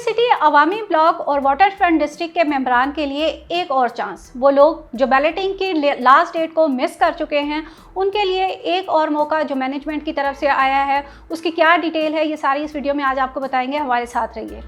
City अवामी block और water front district के मेंबरान के लिए एक और चांस। वो लोग जो बैलेटिंग की लास्ट डेट को मिस कर चुके हैं उनके लिए एक और मौका जो मैनेजमेंट की तरफ से आया है, उसकी क्या डिटेल है ये सारी इस वीडियो में आज आपको बताएंगे। हमारे साथ रहिए।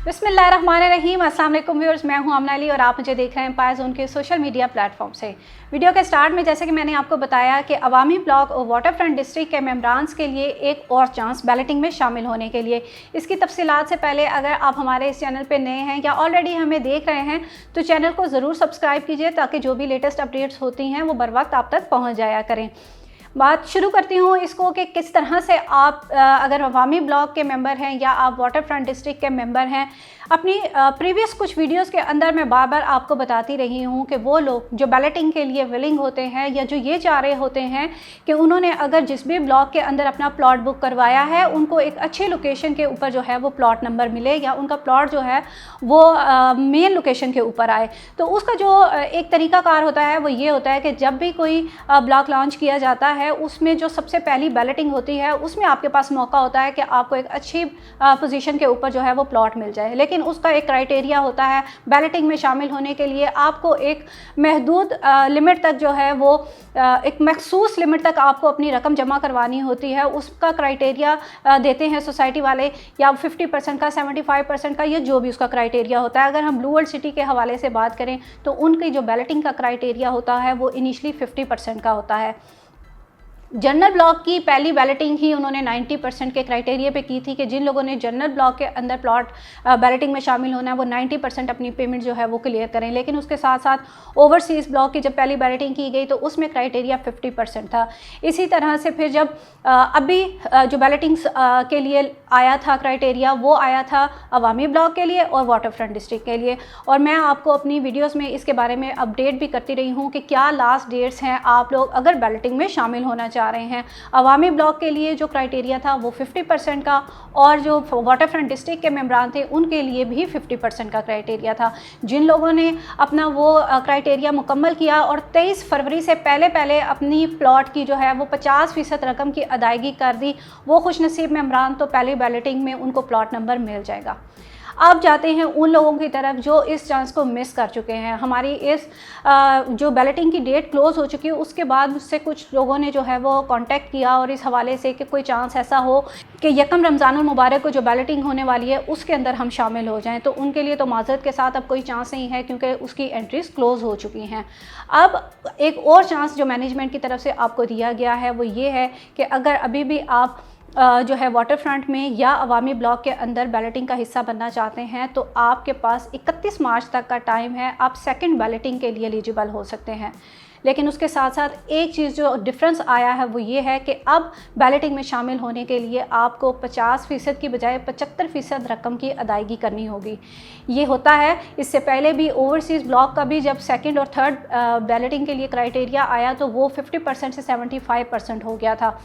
बिस्मिल्लाहिर्रहमानिर्रहीम। अस्सलाम वालेकुम व्यूअर्स, मैं हूं आमना अली और आप मुझे देख रहे हैं पाया ज़ोन के सोशल मीडिया प्लेटफॉर्म से। वीडियो के स्टार्ट में जैसे कि मैंने आपको बताया कि अवामी ब्लॉक और वाटर फ्रंट डिस्ट्रिक्ट के मेंबरान्स के लिए एक और चांस बैलेटिंग में शामिल होने के लिए। इसकी तफसीलात से पहले अगर आप हमारे इस चैनल पर नए हैं या ऑलरेडी हमें देख रहे हैं तो चैनल को ज़रूर सब्सक्राइब कीजिए ताकि जो भी लेटेस्ट अपडेट्स होती हैं वो बर वक्त आप तक पहुँच जाया करें। बात शुरू करती हूँ इसको कि किस तरह से आप अगर अवामी ब्लॉक के मेंबर हैं या आप वाटर फ्रंट डिस्ट्रिक्ट के मेंबर हैं, अपनी प्रीवियस कुछ वीडियोस के अंदर मैं बार बार आपको बताती रही हूँ कि वो लोग जो बैलेटिंग के लिए विलिंग होते हैं या जो ये चाह रहे होते हैं कि उन्होंने अगर जिस भी ब्लॉक के अंदर अपना प्लॉट बुक करवाया है उनको एक अच्छे लोकेशन के ऊपर जो है वो प्लॉट नंबर मिले या उनका प्लॉट जो है वो मेन लोकेशन के ऊपर आए, तो उसका जो एक तरीक़ाकार होता है वो ये होता है कि जब भी कोई ब्लॉक लॉन्च किया जाता है उसमें जो सबसे पहली बैलेटिंग होती है उसमें आपके पास मौका होता है कि आपको एक अच्छी पोजीशन के ऊपर जो है वो प्लॉट मिल जाए। लेकिन उसका एक क्राइटेरिया होता है, बैलेटिंग में शामिल होने के लिए आपको एक महदूद लिमिट तक जो है वो एक मखसूस लिमिट तक आपको अपनी रकम जमा करवानी होती है। उसका क्राइटेरिया देते हैं सोसाइटी वाले, या 50% का, 75% का, ये जो भी उसका क्राइटेरिया होता है। अगर हम ब्लू वर्ल्ड सिटी के हवाले से बात करें तो उनकी जो बैलेटिंग का क्राइटेरिया होता है वो इनिशली 50% का होता है। जनरल ब्लॉक की पहली बैलेटिंग ही उन्होंने 90% के क्राइटेरिया पे की थी कि जिन लोगों ने जनरल ब्लॉक के अंदर प्लॉट बैलेटिंग में शामिल होना है वो 90% अपनी पेमेंट जो है वो क्लियर करें। लेकिन उसके साथ साथ ओवरसीज़ ब्लॉक की जब पहली बैलेटिंग की गई तो उसमें क्राइटेरिया 50% था। इसी तरह से फिर जब अभी जो बैलेटिंग्स के लिए आया था क्राइटेरिया वो आया था अवामी ब्लॉक के लिए और वाटर फ्रंट डिस्ट्रिक्ट के लिए, और मैं आपको अपनी वीडियोज़ में इसके बारे में अपडेट भी करती रही हूँ कि क्या लास्ट डेट्स हैं आप लोग अगर बैलेटिंग में शामिल होना चाह रहे हैं। अवामी ब्लॉक के लिए जो क्राइटेरिया था वो 50% का, और जो वाटर फ्रंट डिस्ट्रिक्ट के मेंबरान थे उनके लिए भी 50% का क्राइटेरिया था। जिन लोगों ने अपना वो क्राइटेरिया मुकम्मल किया और 23 फरवरी से पहले अपनी प्लॉट की जो है वो 50% रकम की अदायगी कर दी, वो खुशनसीब मेंबरान तो पहली बैलेटिंग में उनको प्लॉट नंबर मिल जाएगा। अब जाते हैं उन लोगों की तरफ जो इस चांस को मिस कर चुके हैं। हमारी इस जो बैलेटिंग की डेट क्लोज़ हो चुकी है उसके बाद मुझसे कुछ लोगों ने जो है वो कांटेक्ट किया और इस हवाले से कि कोई चांस ऐसा हो कि यकम रमज़ानुल मुबारक को जो बैलेटिंग होने वाली है उसके अंदर हम शामिल हो जाएं, तो उनके लिए तो माज़रत के साथ अब कोई चांस नहीं है क्योंकि उसकी एंट्रीज़ क्लोज़ हो चुकी हैं। अब एक और चांस जो मैनेजमेंट की तरफ से आपको दिया गया है वो ये है कि अगर अभी भी आप जो है वाटर फ्रंट में या अवामी ब्लॉक के अंदर बैलेटिंग का हिस्सा बनना चाहते हैं तो आपके पास 31 मार्च तक का टाइम है, आप सेकंड बैलेटिंग के लिए एलिजिबल हो सकते हैं। लेकिन उसके साथ साथ एक चीज़ जो डिफरेंस आया है वो ये है कि अब बैलेटिंग में शामिल होने के लिए आपको 50% की बजाय 75% रकम की अदायगी करनी होगी। ये होता है, इससे पहले भी ओवरसीज़ ब्लॉक का भी जब सेकंड और थर्ड बैलेटिंग के लिए क्राइटेरिया आया तो वो 50% से 75% हो गया था।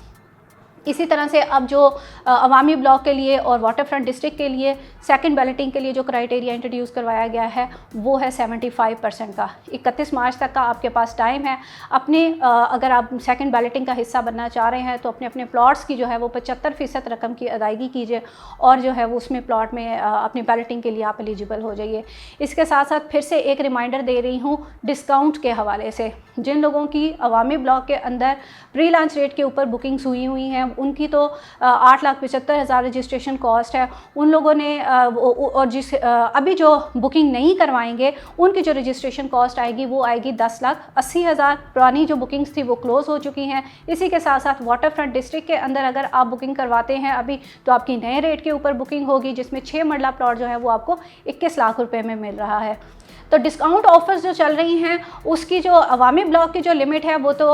इसी तरह से अब जो अवामी ब्लॉक के लिए और वाटर फ्रंट डिस्ट्रिक्ट के लिए सेकंड बैलेटिंग के लिए जो क्राइटेरिया इंट्रोड्यूस करवाया गया है वो है 75% का। 31 मार्च तक का आपके पास टाइम है। अपने अगर आप सेकंड बैलेटिंग का हिस्सा बनना चाह रहे हैं तो अपने अपने प्लॉट्स की जो है वो 75% रकम की अदायगी कीजिए और जो है वो उसमें प्लॉट में अपनी बैलेटिंग के लिए आप एलिजिबल हो जाइए। इसके साथ साथ फिर से एक रिमाइंडर दे रही हूँ डिस्काउंट के हवाले से। जिन लोगों की अवामी ब्लॉक के अंदर प्री लॉन्च रेट के ऊपर बुकिंग्स हुई हैं उनकी तो 8,75,000 रजिस्ट्रेशन कॉस्ट है। उन लोगों ने और अभी जो बुकिंग नहीं करवाएंगे उनकी जो रजिस्ट्रेशन कॉस्ट आएगी वो आएगी 10,80,000। पुरानी जो बुकिंग्स थी वो क्लोज़ हो चुकी हैं। इसी के साथ साथ वाटर फ्रंट डिस्ट्रिक्ट के अंदर अगर आप बुकिंग करवाते हैं अभी तो आपकी नए रेट के ऊपर बुकिंग होगी जिसमें 6 मरला प्लॉट जो है वो आपको 21 लाख रुपए में मिल रहा है। तो डिस्काउंट ऑफर्स जो चल रही हैं उसकी जो अवामी ब्लॉक की जो लिमिट है वो तो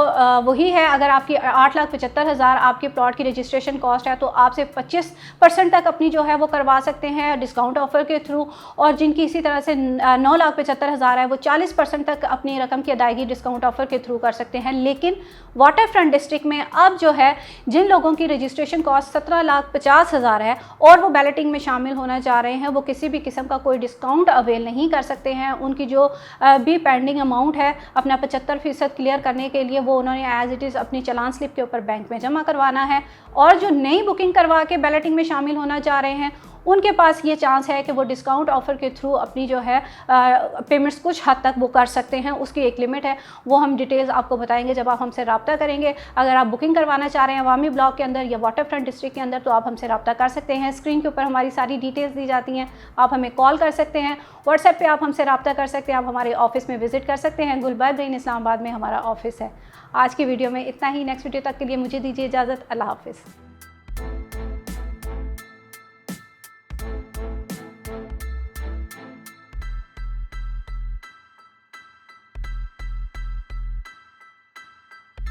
वही है। अगर आपकी 8,75,000 आपके प्लॉट की रजिस्ट्रेशन कॉस्ट है तो आपसे 25% तक अपनी जो है वो करवा सकते हैं डिस्काउंट ऑफर के थ्रू, और जिनकी इसी तरह से 9,75,000 है वो 40% तक अपनी रकम की अदायगी डिस्काउंट ऑफर के थ्रू कर सकते हैं। लेकिन वाटर फ्रंट डिस्ट्रिक्ट में अब जो है जिन लोगों की रजिस्ट्रेशन कॉस्ट 17,50,000 है और वो बैलेटिंग में शामिल होना चाह रहे हैं वो किसी भी किस्म का कोई डिस्काउंट अवेल नहीं कर सकते हैं, उनकी जो भी पेंडिंग अमाउंट है अपना 75% क्लियर करने के लिए वो उन्होंने एज इट इज़ अपनी चालान स्लिप के ऊपर बैंक में जमा करवाना है। और जो नई बुकिंग करवा के बैलेटिंग में शामिल होना चाह रहे हैं उनके पास ये चांस है कि वो डिस्काउंट ऑफ़र के थ्रू अपनी जो है पेमेंट्स कुछ हद तक वो कर सकते हैं। उसकी एक लिमिट है, वो हम डिटेल्स आपको बताएंगे जब आप हमसे रब्ता करेंगे। अगर आप बुकिंग करवाना चाह रहे हैं अवामी ब्लॉक के अंदर या वाटर फ्रंट डिस्ट्रिक्ट के अंदर तो आप हमसे रब्ता कर सकते हैं। स्क्रीन के ऊपर हमारी सारी डिटेल्स दी जाती हैं, आप हमें कॉल कर सकते हैं, व्हाट्सएप पे आप हमसे रब्ता कर सकते हैं, आप हमारे ऑफिस में विजिट कर सकते हैं। गुलबाग ब्रेन इस्लामाबाद में हमारा ऑफिस है। आज की वीडियो में इतना ही। नेक्स्ट वीडियो तक के लिए मुझे दीजिए इजाज़त। अल्लाह हाफिज़।